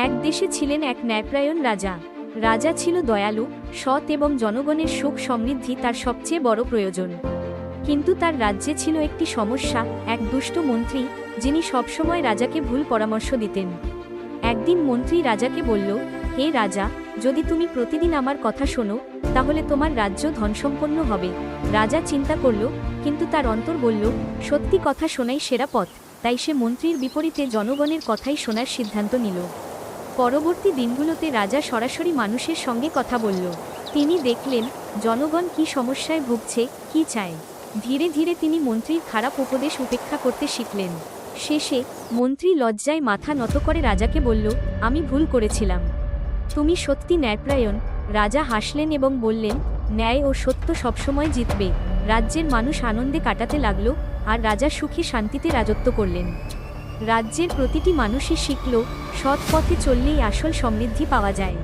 এক দেশে ছিলেন এক ন্যায়পরায়ণ রাজা। রাজা ছিল দয়ালু, সৎ এবং জনগণের সুখ সমৃদ্ধি তার সবচেয়ে বড় প্রয়োজন। কিন্তু তার রাজ্যে ছিল একটি সমস্যা, এক দুষ্ট মন্ত্রী, যিনি সবসময় রাজাকে ভুল পরামর্শ দিতেন। একদিন মন্ত্রী রাজাকে বলল, হে রাজা, যদি তুমি প্রতিদিন আমার কথা শোনো, তাহলে তোমার রাজ্য ধনসম্পন্ন হবে। রাজা চিন্তা করল, কিন্তু তার অন্তর বলল, সত্যি কথা শোনাই সেরা পথ। তাই সে মন্ত্রীর বিপরীতে জনগণের কথাই শোনার সিদ্ধান্ত নিল। পরবর্তী দিনগুলোতে রাজা সরাসরি মানুষের সঙ্গে কথা বলল। তিনি দেখলেন জনগণ কী সমস্যায় ভুগছে, কী চায়। ধীরে ধীরে তিনি মন্ত্রীর খারাপ উপদেশ উপেক্ষা করতে শিখলেন। শেষে মন্ত্রী লজ্জায় মাথা নত করে রাজাকে বলল, আমি ভুল করেছিলাম। তুমি সত্যি ন্যায়পরায়ণ। রাজা হাসলেন এবং বললেন, ন্যায় ও সত্য সবসময় জিতবে। রাজ্যের মানুষ আনন্দে কাটাতে লাগল, আর রাজা সুখে শান্তিতে রাজত্ব করলেন। রাজ্যের প্রতিটি মানুষই শিখল, সৎ পথে চললেই আসল সমৃদ্ধি পাওয়া যায়।